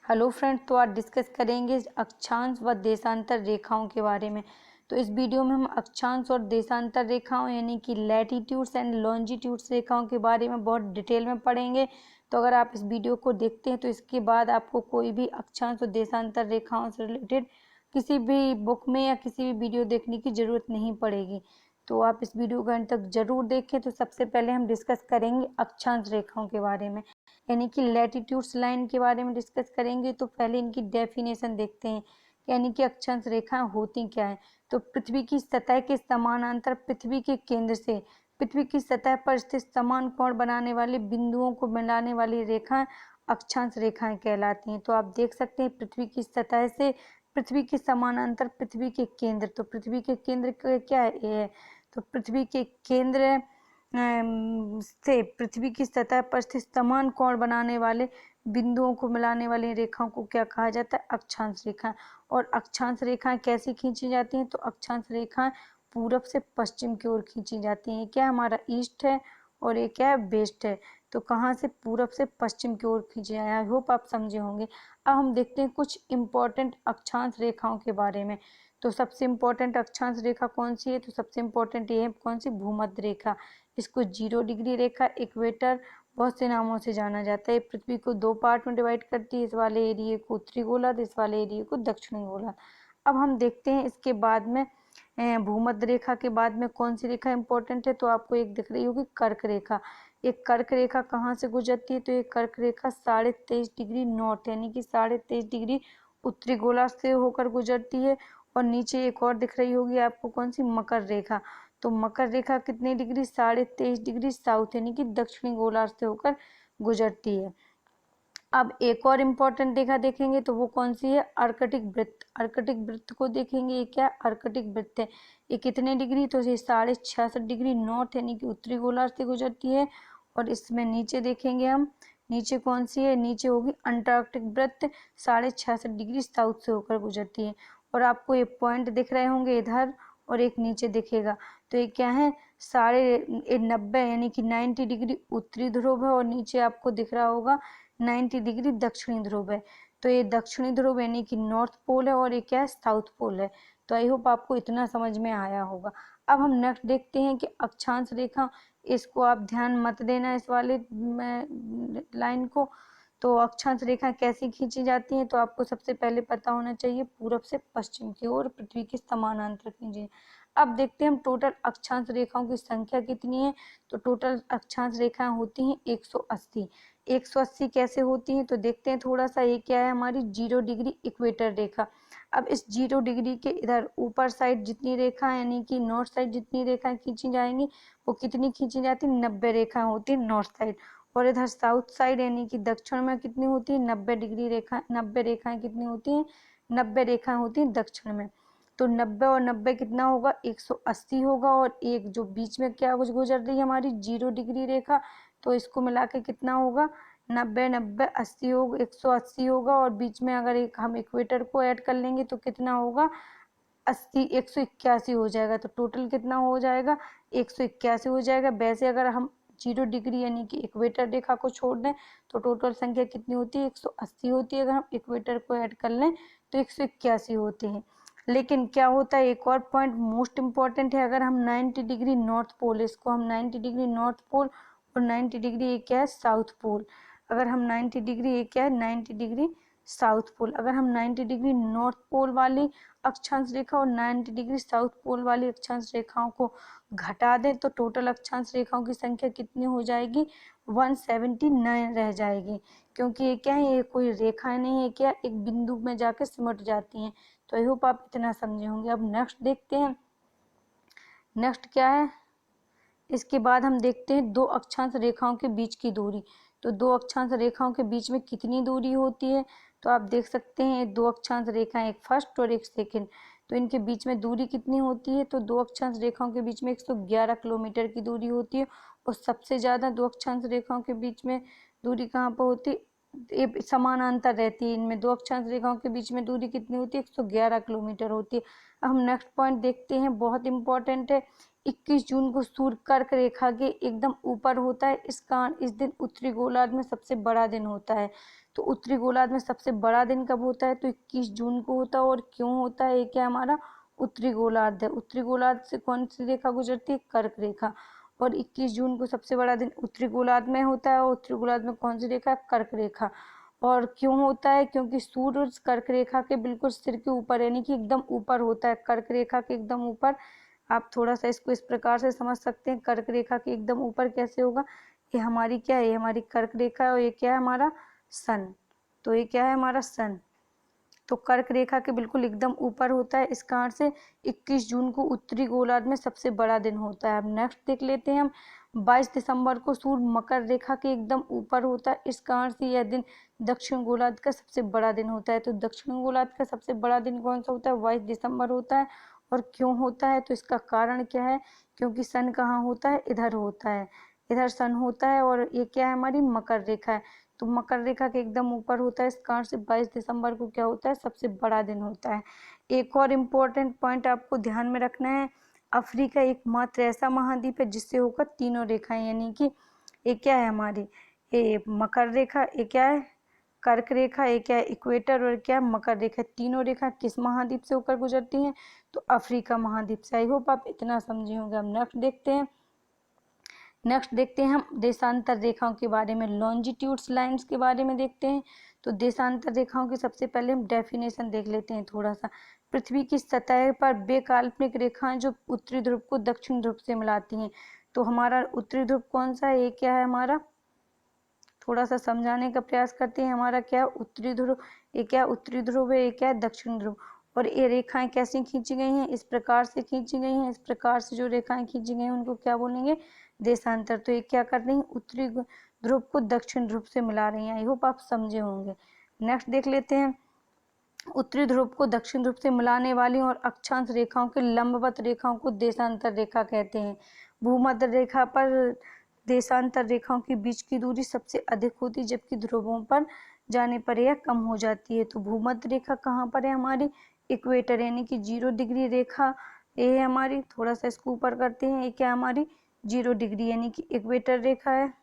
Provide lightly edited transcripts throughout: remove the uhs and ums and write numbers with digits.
Hello friends, तो आज discuss करेंगे अक्षांश व देशांतर रेखाओं के बारे में। तो इस वीडियो में हम अक्षांश और देशांतर रेखाओं यानी कि लैटिट्यूड्स एंड लॉन्जिट्यूड्स रेखाओं के बारे में बहुत डिटेल में पढ़ेंगे। तो अगर आप इस वीडियो को देखते हैं तो इसके बाद आपको कोई भी अक्षांश और देशांतर रेखाओं से रिलेटेड किसी भी बुक में या किसी भी वीडियो देखने की ज़रूरत नहीं पड़ेगी। तो आप इस वीडियो को अंत तक जरूर देखें। तो सबसे पहले हम डिस्कस करेंगे अक्षांश रेखाओं के बारे में, यानी कि लैटिट्यूड्स लाइन के बारे में डिस्कस करेंगे। तो पहले इनकी डेफिनेशन देखते हैं, यानी कि अक्षांश रेखाएं होती क्या है। तो पृथ्वी की सतह के समानांतर पृथ्वी के केंद्र से पृथ्वी की सतह पर स्थित समान कोण बनाने वाले बिंदुओं को मिलाने वाली रेखाएं अक्षांश रेखाएं कहलाती हैं। तो आप देख सकते हैं पृथ्वी की सतह से पृथ्वी के समानांतर पृथ्वी के केंद्र, तो पृथ्वी के केंद्र क्या है, ये है। तो पृथ्वी के केंद्र से पृथ्वी की सतह पर स्थित समान कोण बनाने वाले बिंदुओं को मिलाने वाली रेखाओं को क्या कहा जाता है, अक्षांश रेखाएं। और अक्षांश रेखाएं कैसे खींची जाती हैं, तो अक्षांश रेखाएं पूरब से पश्चिम की ओर खींची जाती हैं। क्या हमारा ईस्ट है और ये क्या है, वेस्ट है। तो कहाँ से, पूरब से पश्चिम की ओर खींची जाए। आई होप आप समझे होंगे। अब हम देखते हैं कुछ इंपॉर्टेंट अक्षांश रेखाओं के बारे में। तो सबसे इंपॉर्टेंट अक्षांश रेखा कौन सी है, तो सबसे इंपॉर्टेंट ये है कौन सी, भूमध्य रेखा। इसको 0 डिग्री रेखा, इक्वेटर बहुत से नामों से जाना जाता है। पृथ्वी को 2 पार्ट में डिवाइड करती है, इस वाले एरिया को उत्तरी गोलार्ध, इस वाले एरिया को दक्षिणी गोलार्ध। अब हम देखते हैं इसके बाद में भूमध्य रेखा के बाद में कौन सी रेखा इंपॉर्टेंट है। तो आपको एक दिख रही होगी कर्क रेखा। एक कर्क रेखा कहाँ से गुजरती है, तो ये कर्क रेखा 23.5 डिग्री नॉर्थ यानी कि 23.5 डिग्री उत्तरी गोलार्ध से होकर गुजरती है। और नीचे एक और दिख रही होगी आपको कौन सी, मकर रेखा। तो मकर रेखा कितने डिग्री, 23.5 डिग्री साउथ यानी कि दक्षिणी गोलार्ध से होकर गुजरती है। अब एक और इम्पोर्टेंट रेखा देखेंगे तो वो कौन सी है, अर्कटिक वृत्त। अर्कटिक वृत्त को देखेंगे, ये क्या अर्कटिक वृत्त है। ये कितने डिग्री, तो ये 66.5 डिग्री नॉर्थ यानी कि उत्तरी गोलार्ध से गुजरती है। और इसमें नीचे देखेंगे हम, नीचे कौन सी है, नीचे होगी अंटार्कटिक वृत्त, 66.5 डिग्री साउथ से होकर गुजरती है। और आपको ये पॉइंट दिख रहे होंगे इधर और एक नीचे दिखेगा। तो ये क्या है, 90 यानी कि 90 डिग्री उत्तरी ध्रुव है और नीचे आपको दिख रहा होगा 90 डिग्री दक्षिणी ध्रुव है। तो ये दक्षिणी ध्रुव यानी कि नॉर्थ पोल है और ये क्या है, साउथ पोल है। तो आई होप आपको इतना समझ में आया होगा। अब हम नेक्स्ट देखते हैं कि अक्षांश रेखा, इसको आप ध्यान मत देना इस वाले लाइन को। तो अक्षांश रेखा कैसी खींची जाती है, तो आपको सबसे पहले पता होना चाहिए पूरब से पश्चिम की ओर पृथ्वी के समानांतर खींची। अब देखते हैं हम टोटल अक्षांश रेखाओं की संख्या कितनी है। तो टोटल अक्षांश रेखाएं होती हैं 180। 180 कैसे होती हैं, तो देखते हैं थोड़ा सा। ये क्या है, हमारी 0 डिग्री इक्वेटर रेखा। अब इस 0 डिग्री के इधर ऊपर साइड जितनी रेखा यानी कि नॉर्थ साइड जितनी रेखाएं खींची जाएंगी वो कितनी खींची जाती है, 90 रेखाएं होती है नॉर्थ साइड। और इधर साउथ साइड यानी कि दक्षिण में कितनी होती है, 90 डिग्री रेखा, 90 रेखाएं कितनी होती हैं, 90 रेखाएं होती हैं दक्षिण में। तो 90 और 90 कितना होगा, 180 होगा। और एक जो बीच में क्या कुछ गुजर रही है हमारी 0 डिग्री रेखा, तो इसको मिला के कितना होगा, 90 90 80 होगा, 180 होगा। और बीच में अगर एक हम इक्वेटर को ऐड कर लेंगे तो कितना होगा, 80 181 हो जाएगा। तो टोटल कितना हो जाएगा, 181 हो जाएगा। वैसे अगर हम 0 डिग्री यानी कि इक्वेटर रेखा को छोड़ दें तो टोटल संख्या कितनी होती है, 180 होती है। अगर हम इक्वेटर को ऐड कर लें तो 181 होते हैं। लेकिन क्या होता है, एक और पॉइंट मोस्ट इम्पॉर्टेंट है। अगर हम 90 डिग्री नॉर्थ पोल, इसको हम 90 डिग्री नॉर्थ पोल और 90 डिग्री ये क्या है, साउथ पोल। अगर हम 90 डिग्री, ये क्या है, 90 डिग्री साउथ पोल। अगर हम 90 डिग्री नॉर्थ पोल वाली अक्षांश रेखा और 90 डिग्री साउथ पोल वाली अक्षांश रेखाओं को घटा दें तो टोटल अक्षांश रेखाओं की संख्या कितनी हो जाएगी, 179 रह जाएगी। क्योंकि ये क्या है, ये कोई रेखा नहीं है, क्या एक बिंदु में जाकर सिमट जाती हैं। तो आई होप आप इतना समझे होंगे। अब नेक्स्ट देखते हैं, नेक्स्ट क्या है, इसके बाद हम देखते हैं दो अक्षांश रेखाओं के बीच की दूरी। तो दो अक्षांश रेखाओं के बीच में कितनी दूरी होती है, तो आप देख सकते हैं दो अक्षांश रेखाएं, एक फर्स्ट और एक सेकंड। तो इनके बीच में दूरी कितनी होती है, तो दो अक्षांश रेखाओं के बीच में 111 किलोमीटर की दूरी होती है। और सबसे ज़्यादा दो अक्षांश रेखाओं के बीच में दूरी कहाँ पर होती है, ये समानांतर रहती है। इनमें दो अक्षांश रेखाओं के बीच में दूरी कितनी होती है, 111 किलोमीटर होती है। अब हम नेक्स्ट पॉइंट देखते हैं, बहुत इंपॉर्टेंट है। 21 जून को सूर्य कर्क रेखा के एकदम ऊपर होता है। इस दिन उत्तरी गोलार्ध में सबसे बड़ा दिन होता है। तो उत्तरी गोलार्ध में सबसे बड़ा दिन कब होता है? तो 21 जून को होता है। और क्यों होता है? ये क्या हमारा उत्तरी गोलार्ध है। उत्तरी गोलार्ध से कौन सी रेखा गुजरती है? कर्क रेखा। और 21 जून को सबसे बड़ा दिन उत्तरी गोलार्ध में होता है। और उत्तरी गोलार्ध में कौन सी रेखा? कर्क रेखा। और क्यों होता है? क्योंकि सूर्य कर्क रेखा के बिल्कुल सिर के ऊपर यानी कि एकदम ऊपर होता है, कर्क रेखा के एकदम ऊपर। आप थोड़ा सा इसको इस प्रकार से समझ सकते हैं, कर्क रेखा के एकदम ऊपर कैसे होगा? ये हमारी क्या है? ये हमारी कर्क रेखा है और ये क्या है? हमारा सन। तो ये क्या है? हमारा सन। तो कर्क रेखा के बिल्कुल एकदम ऊपर होता है। इस कारण से 21 जून को उत्तरी गोलार्ध में सबसे बड़ा दिन होता है। अब नेक्स्ट देख लेते हैं हम। 22 दिसंबर को सूर्य मकर रेखा के एकदम ऊपर होता है। इस कारण से यह दिन दक्षिण गोलार्ध का सबसे बड़ा दिन होता है। तो दक्षिण गोलार्ध का सबसे बड़ा दिन कौन सा होता है? 22 दिसंबर होता है। और क्यों होता है? तो इसका कारण क्या है? क्योंकि सन कहाँ होता है? इधर होता है, इधर सन होता है। और ये क्या है? हमारी मकर रेखा है। तो मकर रेखा के एकदम ऊपर होता है। इस कारण से 22 दिसंबर को क्या होता है? सबसे बड़ा दिन होता है। एक और इम्पोर्टेंट पॉइंट आपको ध्यान में रखना है, अफ्रीका एकमात्र ऐसा महाद्वीप है जिससे होकर तीनों रेखाएं, यानी कि ये क्या है हमारी? ये मकर रेखा, ये क्या है? कर्क रेखा, ये क्या है? इक्वेटर, और क्या है? मकर रेखा। तीनों रेखा किस महाद्वीप से होकर गुजरती हैं? तो अफ्रीका महाद्वीप से। आई होप आप इतना समझे होंगे। हम नेक्स्ट देखते हैं हम देशांतर रेखाओं के बारे में, लॉन्जिट्यूड्स लाइंस के बारे में देखते हैं। तो देशांतर रेखाओं की सबसे पहले हम डेफिनेशन देख लेते हैं थोड़ा सा। पृथ्वी की सतह पर वे काल्पनिक रेखाएं जो उत्तरी ध्रुव को दक्षिण ध्रुव से मिलाती हैं। तो हमारा उत्तरी ध्रुव कौन सा है? ये क्या है हमारा? थोड़ा सा समझाने का प्रयास करते हैं। हमारा क्या है? उत्तरी ध्रुव। ये क्या है? उत्तरी ध्रुव है। ये क्या है? दक्षिण ध्रुव। और ये रेखाएं कैसी खींची गई हैं? इस प्रकार से खींची गई हैं। इस प्रकार से जो रेखाएं खींची गई हैं उनको क्या बोलेंगे? देशांतर। तो ये क्या कर रही हैं? उत्तरी ध्रुव को दक्षिण ध्रुव से मिला रही हैं। आई होप आप समझे होंगे। नेक्स्ट देख लेते हैं। उत्तरी ध्रुव को दक्षिण ध्रुव से मिलाने वाली और अक्षांश रेखाओं के लंबवत रेखाओं को देशांतर रेखा कहते हैं। भूमध्य रेखा पर देशांतर रेखाओं के बीच की दूरी सबसे अधिक होती है, जबकि ध्रुवों पर जाने पर यह कम हो जाती है। तो भूमध्य रेखा कहाँ पर है हमारी? इक्वेटर, यानी कि 0 डिग्री रेखा ये है हमारी। थोड़ा सा इसको ऊपर करते हैं। ये क्या हमारी? 0 डिग्री, यानी कि इक्वेटर रेखा है।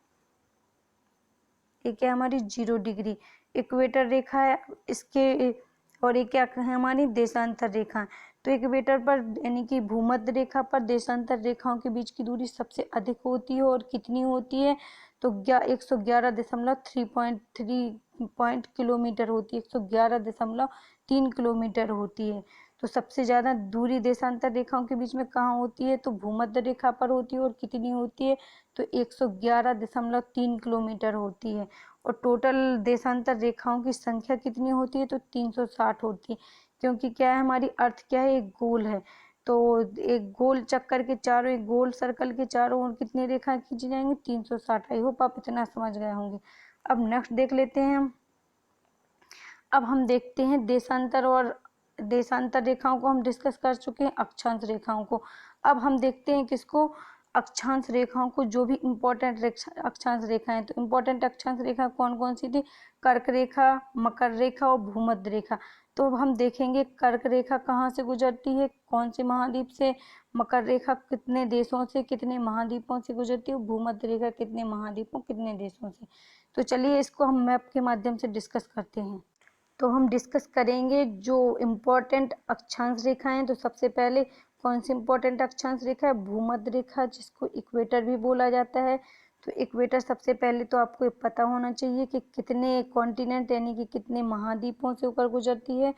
ये क्या हमारी? 0 डिग्री इक्वेटर रेखा है। इसके और ये क्या है हमारी? देशांतर रेखा। तो इक्वेटर पर यानी कि भूमध्य रेखा पर देशांतर रेखाओं के बीच की दूरी सबसे अधिक होती है। और कितनी होती है? तो 111.3 किलोमीटर होती है। 111.3 किलोमीटर होती है। तो सबसे ज्यादा दूरी देशांतर रेखाओं के बीच में कहाँ होती है? तो भूमध्य रेखा पर होती है। और कितनी होती है? तो 111.3 किलोमीटर होती है। और टोटल देशांतर रेखाओं की संख्या कितनी होती है? तो 360 होती है। क्योंकि क्या है हमारी अर्थ क्या है? एक गोल है। तो एक गोल चक्कर के चारों, एक गोल सर्कल के चारों ओर कितनी रेखाएं खींची जाएंगी? 360। आई होप आप इतना समझ गए होंगे। अब नेक्स्ट देख लेते हैं हम। अब हम देखते हैं देशांतर रेखाओं को हम डिस्कस कर चुके हैं, अक्षांश रेखाओं को। अब हम देखते हैं किसको? अक्षांश रेखाओं को। जो भी इम्पोर्टेंट अक्षांश रेखाएं, तो इम्पोर्टेंट अक्षांश रेखा कौन कौन सी थी? कर्क रेखा, मकर रेखा और भूमध्य रेखा। तो अब हम देखेंगे कर्क रेखा कहाँ से गुजरती है, कौन से महाद्वीप से, मकर रेखा कितने देशों से, कितने महाद्वीपों से गुजरती है, भूमध्य रेखा कितने महाद्वीपों, कितने देशों से। तो चलिए इसको हम मैप के माध्यम से डिस्कस करते हैं। तो हम डिस्कस करेंगे जो इम्पोर्टेंट अक्षांश रेखा हैं। तो सबसे पहले कौन सी इम्पोर्टेंट अक्षांश रेखा है? भूमध्य रेखा, जिसको इक्वेटर भी बोला जाता है। तो इक्वेटर सबसे पहले तो आपको पता होना चाहिए कि कितने कॉन्टिनेंट यानी कि कितने महाद्वीपों से होकर गुजरती है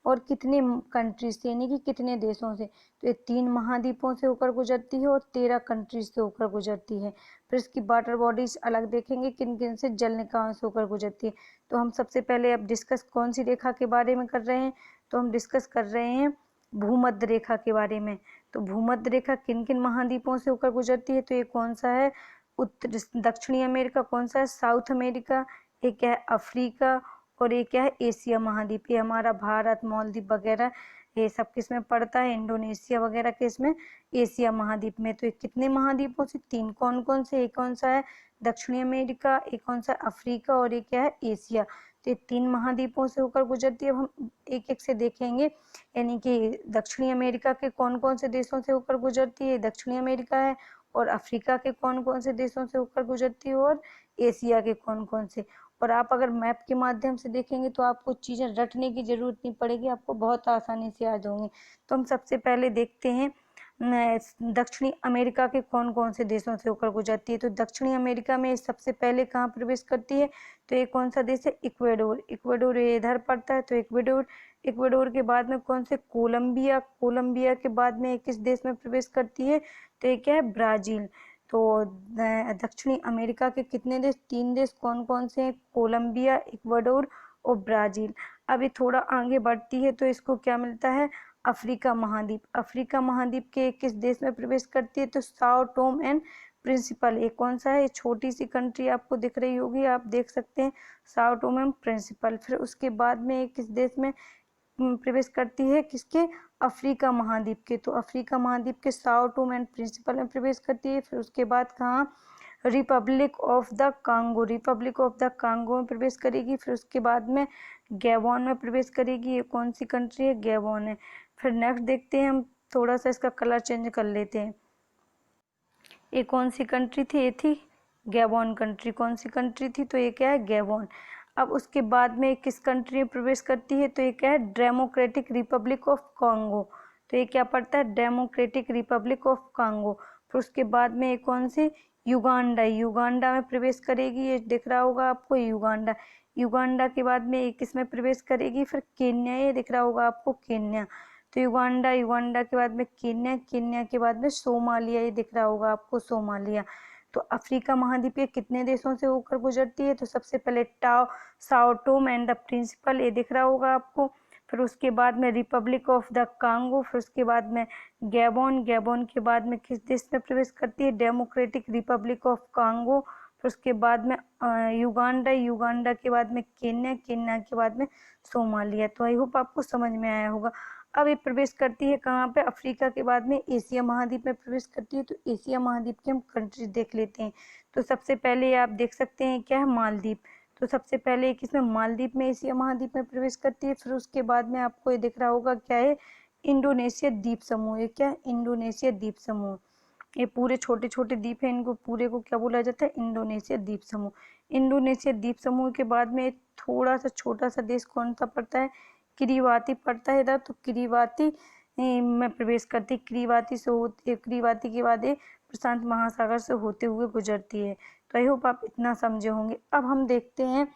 और कितने कंट्रीज से यानी कि कितने देशों से। तो ये 3 महाद्वीपों से होकर गुजरती है और 13 कंट्रीज से होकर गुजरती है। फिर इसकी वाटर बॉडीज अलग देखेंगे, किन किन से, जल निकायों से होकर गुजरती है। तो हम सबसे पहले अब डिस्कस कौन सी रेखा के बारे में कर रहे हैं? तो हम डिस्कस कर रहे हैं भूमध्य रेखा के बारे में। तो भूमध्य रेखा किन किन महाद्वीपों से होकर गुजरती है? तो ये कौन सा है? उत्तर दक्षिणी अमेरिका, कौन सा है? साउथ अमेरिका, ये क्या है? अफ्रीका, और ये क्या है? एशिया महाद्वीप। ये हमारा भारत, मालदीव वगैरह ये सब किसमें पड़ता है? इंडोनेशिया वगैरह के इसमें एशिया महाद्वीप में। तो ये कितने महाद्वीपों से? 3। कौन कौन से? एक कौन सा है? दक्षिणी अमेरिका, एक कौन सा? अफ्रीका, और एक क्या है? एशिया। तो ये 3 महाद्वीपों से होकर गुजरती है। अब हम एक एक से देखेंगे, यानी कि दक्षिणी अमेरिका के कौन कौन से देशों से होकर गुजरती है? दक्षिणी अमेरिका है। और अफ्रीका के कौन कौन से देशों से होकर गुजरती है? और एशिया के कौन कौन से? और आप अगर मैप के माध्यम से देखेंगे तो आपको चीज़ें रटने की ज़रूरत नहीं पड़ेगी, आपको बहुत आसानी से याद होंगी। तो हम सबसे पहले देखते हैं दक्षिणी अमेरिका के कौन कौन से देशों से होकर गुजरती है। तो दक्षिणी अमेरिका में सबसे पहले कहाँ प्रवेश करती है, तो ये कौन सा देश है, इक्वाडोर। इक्वाडोर ये इधर पड़ता है, तो इक्वाडोर। इक्वाडोर के बाद में कौन से, कोलंबिया। कोलंबिया के बाद में किस देश में प्रवेश करती है, तो ये क्या है, ब्राज़ील। तो दक्षिणी अमेरिका के कितने देश, 3 देश, कौन कौन से हैं, कोलंबिया, इक्वाडोर और ब्राज़ील। अभी थोड़ा आगे बढ़ती है तो इसको क्या मिलता है, अफ्रीका महाद्वीप। अफ्रीका महाद्वीप के किस देश में प्रवेश करती है, तो साओ टोम एंड प्रिंसिपल। ये कौन सा है, ये छोटी सी कंट्री आपको दिख रही होगी, आप देख सकते हैं, साओ टोम एंड प्रिंसिपल। फिर उसके बाद में किस देश में प्रवेश करती है, किसके, अफ्रीका महाद्वीप के। तो अफ्रीका महाद्वीप के साओ टोम एंड प्रिंसिपल में प्रवेश करती है। फिर उसके बाद कहाँ, Republic of the Congo. Republic of the Congo में प्रवेश करेगी। फिर उसके बाद में गैबोन में प्रवेश करेगी। ये कौन सी कंट्री है, गैबोन है। फिर नेक्स्ट देखते हैं हम, थोड़ा सा इसका कलर चेंज कर लेते हैं। ये कौन सी कंट्री थी, ये थी गैबोन कंट्री। कौन सी कंट्री थी, तो ये क्या है, गैबोन। अब उसके बाद में किस कंट्री में प्रवेश करती है, तो ये क्या है, डेमोक्रेटिक रिपब्लिक ऑफ कांगो। तो ये क्या पड़ता है, डेमोक्रेटिक रिपब्लिक ऑफ कांगो। फिर उसके बाद में ये कौन सी, युगांडा। युगांडा में प्रवेश करेगी, ये दिख रहा होगा आपको, युगांडा। युगांडा के बाद में किस में प्रवेश करेगी, फिर केन्या, ये दिख रहा होगा आपको, केन्या। तो युगांडा, युगांडा के बाद में केन्या, केन्या के बाद में सोमालिया, ये दिख रहा होगा आपको, सोमालिया। तो अफ्रीका महाद्वीप के कितने देशों से होकर गुजरती है, तो सबसे पहले Sao Tome and the principal, ये दिख रहा होगा आपको। फिर उसके बाद में रिपब्लिक ऑफ द कांगो। फिर उसके बाद में गैबोन। गैबोन के बाद में किस देश में प्रवेश करती है, डेमोक्रेटिक रिपब्लिक ऑफ कांगो। फिर उसके बाद में युगांडा। युगांडा के बाद में केन्या। केन्या के बाद में सोमालिया। तो आई होप आपको समझ में आया होगा। अब ये प्रवेश करती है कहाँ पे, अफ्रीका के बाद में एशिया महाद्वीप में प्रवेश करती है। तो एशिया महाद्वीप के हम कंट्रीज देख लेते हैं। तो सबसे पहले आप देख सकते हैं क्या है, मालदीव। तो सबसे पहले किसमें, मालदीव में एशिया महाद्वीप में प्रवेश करती है। फिर उसके बाद में आपको ये दिख रहा होगा क्या है, इंडोनेशिया द्वीप समूह। ये क्या है, इंडोनेशिया द्वीप समूह। ये पूरे छोटे छोटे द्वीप हैं, इनको पूरे को क्या बोला जाता है, इंडोनेशिया द्वीप समूह। इंडोनेशिया द्वीप समूह के बाद में थोड़ा सा छोटा सा देश कौन सा पड़ता है, किरीबाती पड़ता है इधर। तो किरीबाती में प्रवेश करती, किरीबाती से होती, किरीबाती के बाद ये प्रशांत महासागर से होते हुए गुजरती है। तो आई होप आप इतना समझे होंगे। अब हम देखते हैं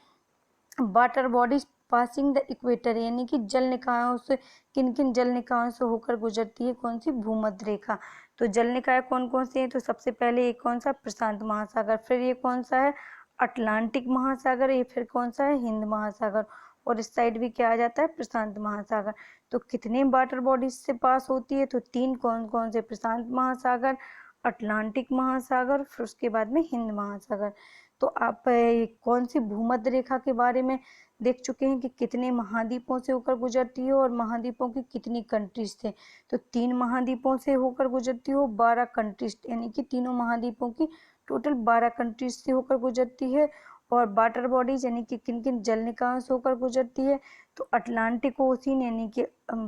water bodies passing the equator, यानी कि जल निकायों से, किन किन जल निकायों से होकर गुजरती है, कौन सी, भूमध्य रेखा। तो जल निकाय कौन कौन से हैं, तो सबसे पहले ये कौन सा, प्रशांत महासागर। फिर ये कौन सा है, अटलांटिक महासागर। ये फिर कौन सा है, हिंद महासागर। और इस साइड भी क्या आ जाता है, प्रशांत महासागर। तो कितने वाटर बॉडीज से पास होती है, तो 3। कौन कौन से, प्रशांत महासागर, अटलांटिक महासागर, फिर उसके बाद में हिंद महासागर। तो आप कौन सी भूमध्य रेखा के बारे में देख चुके हैं कि कितने महाद्वीपों से होकर गुजरती है और महाद्वीपों की कितनी कंट्रीज थे। तो 3 महाद्वीपों से होकर गुजरती हो, 12 कंट्रीज, यानी कि तीनों महाद्वीपों की टोटल 12 कंट्रीज से होकर गुजरती है। और वाटर बॉडीज यानी कि किन किन जल निकायों से होकर गुजरती है, तो अटलांटिक ओशियन, यानी कि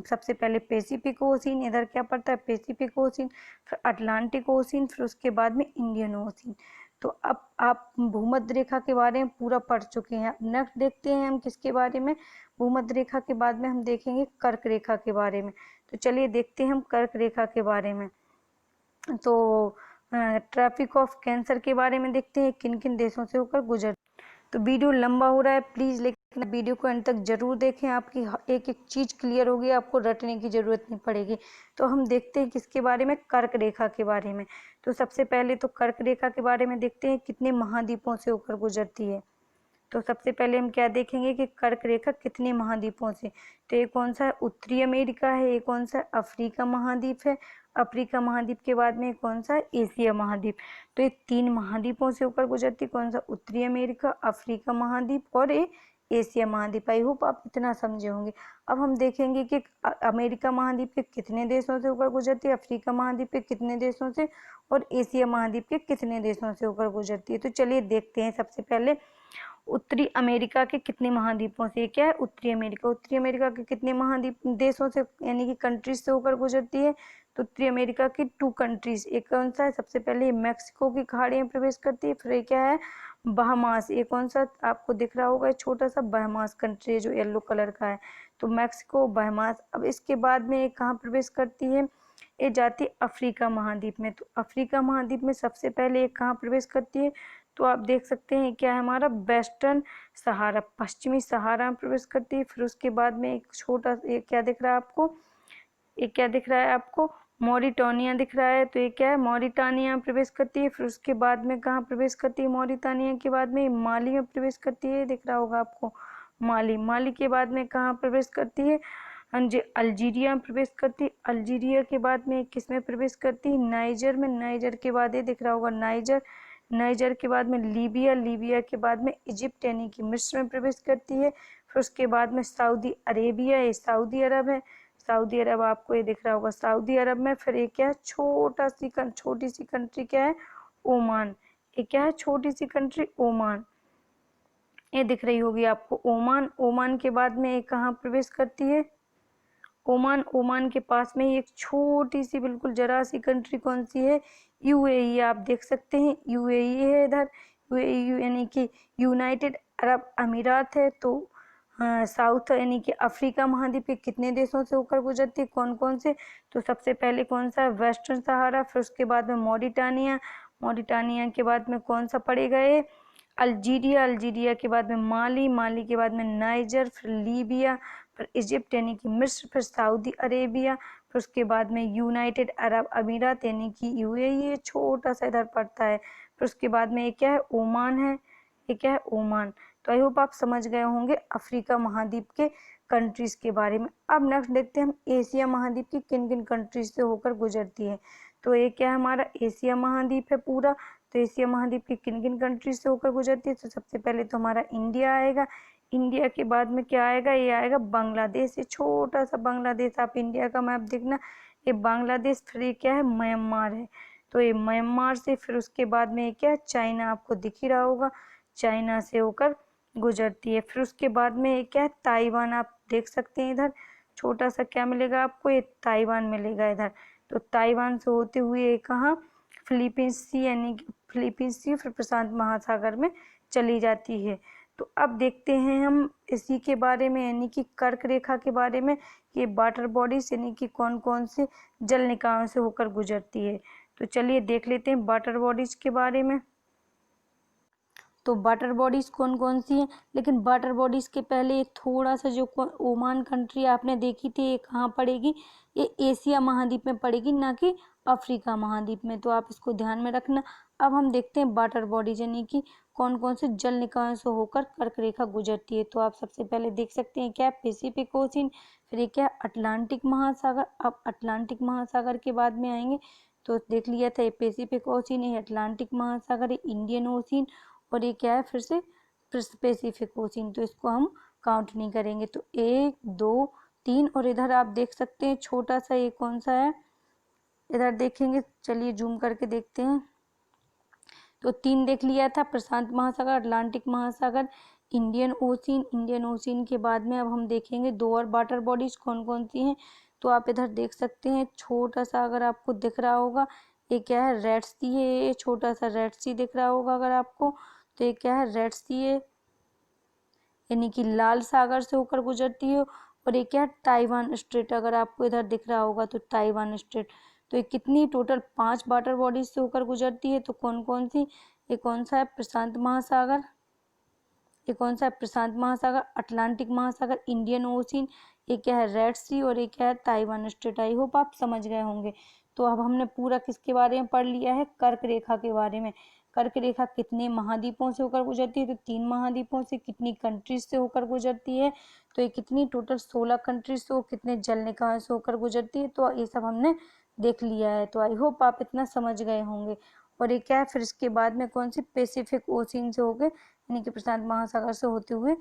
सबसे पहले पैसिफिक ओशियन, इधर क्या पड़ता है, पैसिफिक ओशियन, फिर अटलांटिक ओशियन, फिर उसके बाद में इंडियन ओशियन। तो अब आप भूमध्य रेखा के बारे में पूरा पढ़ चुके हैं। अब नेक्स्ट देखते हैं हम किसके बारे में, भूमध्य रेखा के बाद में हम देखेंगे कर्क रेखा के बारे में। तो चलिए देखते हैं हम कर्क रेखा के बारे में। तो ट्रैफिक ऑफ कैंसर के बारे में देखते हैं, किन किन देशों से होकर गुजर। तो वीडियो लंबा हो रहा है प्लीज़, लेकिन वीडियो को अंत तक जरूर देखें, आपकी एक एक चीज़ क्लियर होगी, आपको रटने की ज़रूरत नहीं पड़ेगी। तो हम देखते हैं किसके बारे में, कर्क रेखा के बारे में। तो सबसे पहले तो कर्क रेखा के बारे में देखते हैं कितने महाद्वीपों से होकर गुजरती है। तो सबसे पहले हम क्या देखेंगे कि कर्क रेखा कितने महाद्वीपों से। तो ये कौन सा है, उत्तरी अमेरिका है। ये कौन सा है, अफ्रीका महाद्वीप है। अफ्रीका महाद्वीप के बाद में कौन सा है, एशिया महाद्वीप। तो ये 3 महाद्वीपों से होकर गुजरती, कौन सा, उत्तरी अमेरिका, अफ्रीका महाद्वीप और ये एशिया महाद्वीप। आई होप आप इतना समझे होंगे। अब हम देखेंगे कि अमेरिका महाद्वीप के कितने देशों से होकर गुजरती है, अफ्रीका महाद्वीप के कितने देशों से, और एशिया महाद्वीप के कितने देशों से होकर गुजरती है। तो चलिए देखते हैं सबसे पहले उत्तरी अमेरिका के कितने महाद्वीपों से। क्या है, उत्तरी अमेरिका। उत्तरी अमेरिका के कितने महाद्वीप देशों से यानी कि कंट्रीज से होकर गुजरती है, तो उत्तरी अमेरिका की 2 कंट्रीज। एक कौन सा है, सबसे पहले मैक्सिको की खाड़ी में प्रवेश करती है, फिर क्या है, बहामास, ये कौन सा आपको दिख रहा होगा, छोटा सा बहामास कंट्री है जो येलो कलर का है। तो मैक्सिको, बहामास। अब इसके बाद में ये कहाँ प्रवेश करती है, ये जाती है अफ्रीका महाद्वीप में। तो अफ्रीका महाद्वीप में सबसे पहले ये कहाँ प्रवेश करती है, तो आप देख सकते हैं क्या है हमारा वेस्टर्न सहारा, पश्चिमी सहारा में प्रवेश करती है। फिर उसके बाद में एक छोटा, ये क्या दिख रहा है आपको, ये क्या दिख रहा है आपको, मॉरिटानिया दिख रहा है। तो ये क्या है, मॉरिटानिया में प्रवेश करती है। फिर उसके बाद में कहाँ प्रवेश करती है, मॉरिटानिया के बाद में माली में प्रवेश करती है, दिख रहा होगा आपको माली। माली के बाद में कहाँ प्रवेश करती है, हाँ जी, अल्जीरिया में प्रवेश करती है। अल्जीरिया के बाद में किस में प्रवेश करती है, नाइजर में। नाइजर के बाद ये दिख रहा होगा नाइजर। नाइजर के बाद में लीबिया। लीबिया के बाद में इजिप्ट यानी कि मिस्र में प्रवेश करती है। फिर उसके बाद में सऊदी अरेबिया, ये सऊदी अरब है। सऊदी अरब आपको ये दिख रहा होगा सऊदी अरब में। फिर ये क्या है, छोटी सी कंट्री क्या है, ओमान। ये क्या है, छोटी सी कंट्री ओमान, ये दिख रही होगी आपको ओमान। ओमान के बाद में ये कहाँ प्रवेश करती है, ओमान। ओमान के पास में एक छोटी सी बिल्कुल जरा सी कंट्री कौन सी है, यूएई, आप देख सकते हैं यूएई है इधर। यूएई यानी कि यूनाइटेड अरब अमीरात है। तो साउथ यानी कि अफ्रीका महाद्वीप के कितने देशों से होकर गुजरती है, कौन कौन से, तो सबसे पहले कौन सा है, वेस्टर्न सहारा। फिर उसके बाद में मॉरिटानिया। मॉरिटानिया के बाद में कौन सा पड़ेगा ये, अल्जीरिया। अल्जीरिया के बाद में माली। माली के बाद में नाइजर। फिर लीबिया। फिर इजिप्ट यानी कि मिस्र। फिर सऊदी अरेबिया। फिर उसके बाद में यूनाइटेड अरब अमीरात यानी कि यूएई, ये छोटा सा इधर पड़ता है। फिर उसके बाद में ये क्या है, ओमान है। ये क्या है, ओमान। तो आई होप आप समझ गए होंगे अफ्रीका महाद्वीप के कंट्रीज के बारे में। अब नेक्स्ट देखते हैं हम एशिया महाद्वीप की किन किन कंट्रीज से होकर गुजरती है। तो ये क्या है, हमारा एशिया महाद्वीप है पूरा। तो एशिया महाद्वीप की किन किन कंट्रीज से होकर गुजरती है, तो सबसे पहले तो हमारा इंडिया आएगा। इंडिया के बाद में क्या आएगा, ये आएगा बांग्लादेश। ये छोटा सा बांग्लादेश, आप इंडिया का मैप देखना, ये बांग्लादेश। फिर ये क्या है, म्यांमार है। तो ये म्यांमार से, फिर उसके बाद में ये क्या है, चाइना, आपको दिख ही रहा होगा, चाइना से होकर गुजरती है। फिर उसके बाद में ये क्या है, ताइवान, आप देख सकते हैं इधर छोटा सा क्या मिलेगा आपको, ये ताइवान मिलेगा इधर। तो ताइवान से होते हुए ये कहाँ, फिलीपींस सी यानी कि फिलीपींस सी, फिर प्रशांत महासागर में चली जाती है। तो अब देखते हैं हम इसी के बारे में यानी कि कर्क रेखा के बारे में, ये वाटर बॉडीज यानी कि कौन कौन से जल निकायों से होकर गुजरती है। तो चलिए देख लेते हैं वाटर बॉडीज के बारे में। तो वाटर बॉडीज कौन कौन सी हैं, लेकिन वाटर बॉडीज के पहले एक थोड़ा सा जो ओमान कंट्री आपने देखी थी, ये कहाँ पड़ेगी, ये एशिया महाद्वीप में पड़ेगी, ना कि अफ्रीका महाद्वीप में। तो आप इसको ध्यान में रखना। अब हम देखते हैं वाटर बॉडीज यानी कि कौन कौन से जल निकायों से होकर कर्क रेखा गुजरती है। तो आप सबसे पहले देख सकते हैं क्या है, पैसिफिक ओशियन। फिर ये क्या है, अटलांटिक महासागर। अब अटलांटिक महासागर के बाद में आएंगे, तो देख लिया था ये पैसिफिक ओशियन, ये अटलांटिक महासागर, ये इंडियन ओशियन, और ये क्या है फिर से पैसिफिक ओशियन। तो इसको हम काउंट नहीं करेंगे। तो 1 2 3, और इधर आप देख सकते हैं छोटा सा ये कौन सा है, इधर देखेंगे, चलिए जूम करके देखते हैं। तो 3 देख लिया था, प्रशांत महासागर, अटलांटिक महासागर, इंडियन ओशियन। इंडियन ओशियन के बाद में अब हम देखेंगे 2 और वाटर बॉडीज कौन कौन सी हैं। तो आप इधर देख सकते हैं छोटा सा, अगर आपको दिख रहा होगा, ये क्या है, रेड सी है, ये छोटा सा रेड सी दिख रहा होगा अगर आपको, तो ये क्या है, रेड सी है यानी कि लाल सागर से होकर गुजरती है। और ये क्या है, ताइवान स्ट्रेट, अगर आपको इधर दिख रहा होगा तो ताइवान स्ट्रेट। तो ये कितनी टोटल 5 वाटर बॉडीज से होकर गुजरती है। तो कौन कौन सी, ये कौन सा है, प्रशांत महासागर, ये कौन सा है, प्रशांत महासागर, अटलांटिक महासागर, इंडियन ओशियन, ये क्या है, रेड सी, और ये क्या है, ताइवान स्ट्रेट। आई होप आप समझ गए होंगे। तो अब हमने पूरा किसके बारे में पढ़ लिया है, कर्क रेखा के बारे में। कर्क रेखा कितने महाद्वीपों से होकर गुजरती है, तो 3 महाद्वीपों से। कितनी कंट्रीज से होकर गुजरती है, तो ये कितनी टोटल 16 कंट्रीज से, कितने जल निकायों से होकर गुजरती है। तो ये सब हमने देख लिया है। तो आई होप आप इतना समझ गए होंगे। और ये क्या है, फिर इसके बाद में कौन सी, पैसिफिक ओशियन से होकर यानी कि प्रशांत महासागर से होते हुए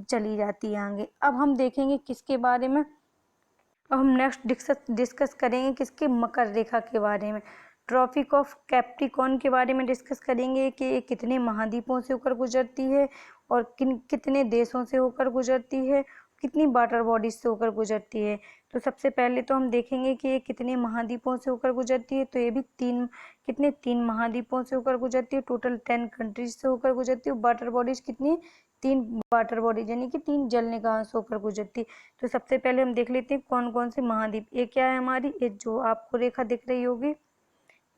चली जाती है आगे। अब हम देखेंगे किसके बारे में, अब हम नेक्स्ट डिस्कस करेंगे किसके, मकर रेखा के बारे में। ट्रॉपिक ऑफ कैप्रिकॉर्न के बारे में डिस्कस करेंगे कि ये कितने महाद्वीपों से होकर गुजरती है और कितने देशों से होकर गुजरती है कितनी वाटर बॉडीज से होकर गुजरती है। तो सबसे पहले तो हम देखेंगे कि ये कितने महाद्वीपों से होकर गुजरती है। तो ये भी तीन महाद्वीपों से होकर गुजरती है। टोटल 10 कंट्रीज से होकर गुजरती है। वाटर बॉडीज कितनी, 3 वाटर बॉडीज यानी कि 3 जल निकायों से होकर गुजरती है। तो सबसे पहले हम देख लेते हैं कौन कौन से महाद्वीप। ये क्या है हमारी, ये जो आपको रेखा दिख रही होगी,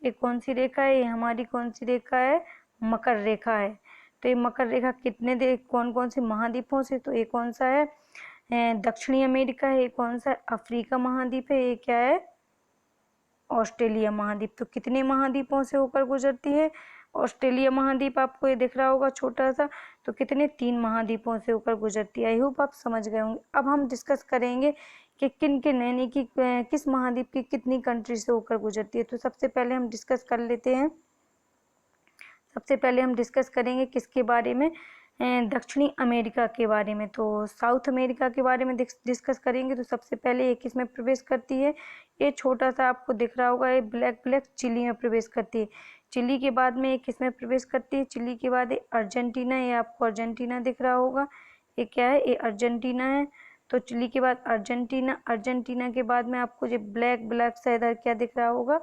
ये कौन सी रेखा है, ये हमारी कौन सी रेखा है, मकर रेखा है। तो ये मकर रेखा कितने कौन कौन से महाद्वीपों से, तो ये कौन सा है, दक्षिणी अमेरिका है। ये कौन सा, अफ्रीका महाद्वीप है। ये क्या है, ऑस्ट्रेलिया महाद्वीप। तो कितने महाद्वीपों से होकर गुजरती है, ऑस्ट्रेलिया महाद्वीप आपको ये दिख रहा होगा छोटा सा, तो कितने, 3 महाद्वीपों से होकर गुजरती है। आई होप आप समझ गए होंगे। अब हम डिस्कस करेंगे कि किन यानी कि किस महाद्वीप की कितनी कंट्री से होकर गुजरती है। तो सबसे पहले हम डिस्कस कर लेते हैं, सबसे पहले हम डिस्कस करेंगे किसके बारे में, दक्षिणी अमेरिका के बारे में। तो साउथ अमेरिका के बारे में डिस्कस करेंगे। तो सबसे पहले ये किस में प्रवेश करती है, ये छोटा सा आपको दिख रहा होगा, ये ब्लैक चिली में प्रवेश करती है। चिली के बाद में ये किस में प्रवेश करती है, चिली के बाद ये अर्जेंटीना, ये आपको अर्जेंटीना दिख रहा होगा, ये क्या है, ये अर्जेंटीना है। तो चिली के बाद अर्जेंटीना, अर्जेंटीना के बाद में आपको जो ब्लैक सा इधर क्या दिख रहा होगा,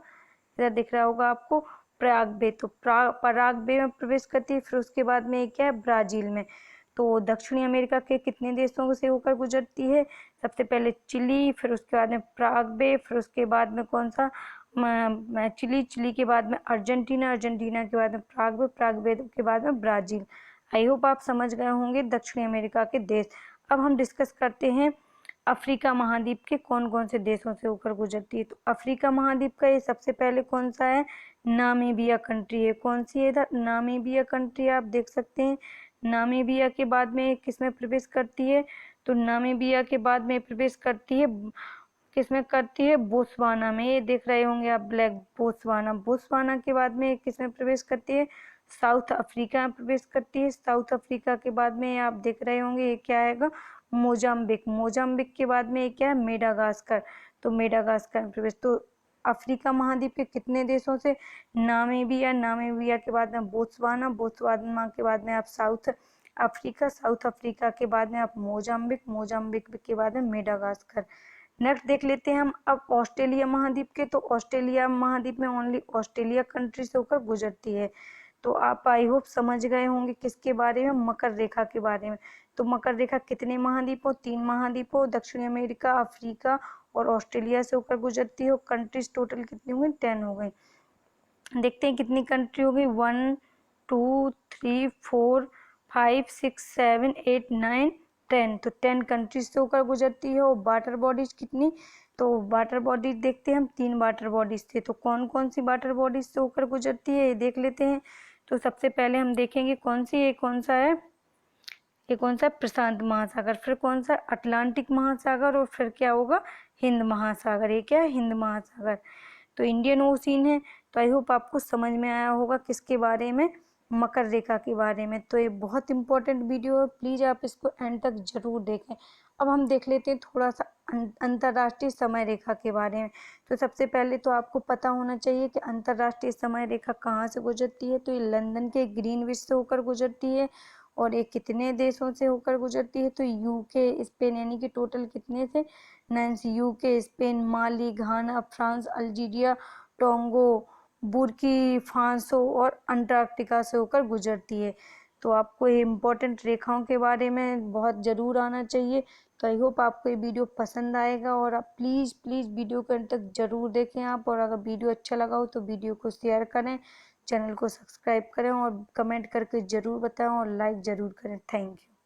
इधर दिख रहा होगा आपको पराग्वे। तो पराग्वे में प्रवेश करती है। फिर उसके बाद में क्या है, ब्राजील में। तो दक्षिणी अमेरिका के कितने देशों से होकर गुजरती है, सबसे पहले चिली, फिर उसके बाद में पराग्वे, फिर उसके बाद में कौन सा, चिली के बाद में अर्जेंटीना, अर्जेंटीना के बाद में पराग्वे के बाद में ब्राजील। आई होप आप समझ गए होंगे दक्षिणी अमेरिका के देश। अब हम डिस्कस करते हैं अफ्रीका महाद्वीप के कौन कौन से देशों से होकर गुजरती है। तो अफ्रीका महाद्वीप का ये सबसे पहले कौन सा है, नामीबिया कंट्री है। कौन सी है इधर, नामीबिया कंट्री, आप देख सकते हैं। नामीबिया के बाद में किस में प्रवेश करती है, तो नामीबिया के बाद में प्रवेश करती है, किस में करती है, बोत्सवाना में। ये देख रहे होंगे आप ब्लैक, बोत्सवाना। बोत्सवाना के बाद में किस में प्रवेश करती है, साउथ अफ्रीका में प्रवेश करती है। साउथ अफ्रीका के बाद में आप देख रहे होंगे ये क्या आएगा, मोजाम्बिक। मोजाम्बिक के बाद में ये क्या है, मेडागास्कर। तो मेडागास्कर में प्रवेश। तो अफ्रीका महाद्वीप के कितने देशों से, नामीबिया, नामीबिया के बाद में बोत्सवाना, बोत्सवाना के बाद में आप साउथ अफ्रीका, साउथ अफ्रीका के बाद में आप मोजाम्बिक, मोजाम्बिक के बाद में मेडागास्कर। नेक्स्ट देख लेते हैं हम अब ऑस्ट्रेलिया महाद्वीप के। तो ऑस्ट्रेलिया महाद्वीप में ओनली ऑस्ट्रेलिया कंट्री से होकर गुजरती है। तो आप आई होप समझ गए होंगे किसके बारे में, मकर रेखा के बारे में। तो मकर रेखा कितने महाद्वीपों, 3 महाद्वीपों, दक्षिण अमेरिका, अफ्रीका और ऑस्ट्रेलिया से होकर गुजरती है। कंट्रीज टोटल कितनी हो गई, 10 हो गई। देखते हैं कितनी कंट्री हो गई, 1 2 3 4 5 6 7 8 9 10। तो 10 कंट्रीज से होकर गुजरती है। और वाटर बॉडीज कितनी, तो वाटर बॉडीज देखते हैं हम, 3 वाटर बॉडीज थे। तो कौन कौन सी वाटर बॉडीज से होकर गुजरती है ये देख लेते हैं। तो सबसे पहले हम देखेंगे कौन सी, ये कौन सा है, ये कौन सा, प्रशांत महासागर। फिर कौन सा, अटलांटिक महासागर। और फिर क्या होगा, हिंद महासागर। ये क्या है, हिंद महासागर। तो इंडियन ओशियन है। तो आई होप आपको समझ में आया होगा किसके बारे में, मकर रेखा के बारे में। तो ये बहुत इंपॉर्टेंट वीडियो है, प्लीज़ आप इसको एंड तक जरूर देखें। अब हम देख लेते हैं थोड़ा सा अंतर्राष्ट्रीय समय रेखा के बारे में। तो सबसे पहले तो आपको पता होना चाहिए कि अंतर्राष्ट्रीय समय रेखा कहाँ से गुजरती है। तो ये लंदन के ग्रीनविच से होकर गुजरती है। और ये कितने देशों से होकर गुजरती है, तो यूके, स्पेन, यानी कि टोटल कितने से, 9 से। यूके, स्पेन, माली, घाना, फ्रांस, अल्जीरिया, टोंगो, बुर्की फासो और अंटार्कटिका से होकर गुजरती है। तो आपको ये इम्पोर्टेंट रेखाओं के बारे में बहुत ज़रूर आना चाहिए। तो आई होप आपको ये वीडियो पसंद आएगा। और आप प्लीज़ वीडियो को अंत तक ज़रूर देखें आप। और अगर वीडियो अच्छा लगा हो तो वीडियो को शेयर करें, चैनल को सब्सक्राइब करें और कमेंट करके ज़रूर बताएं और लाइक ज़रूर करें। Thank you.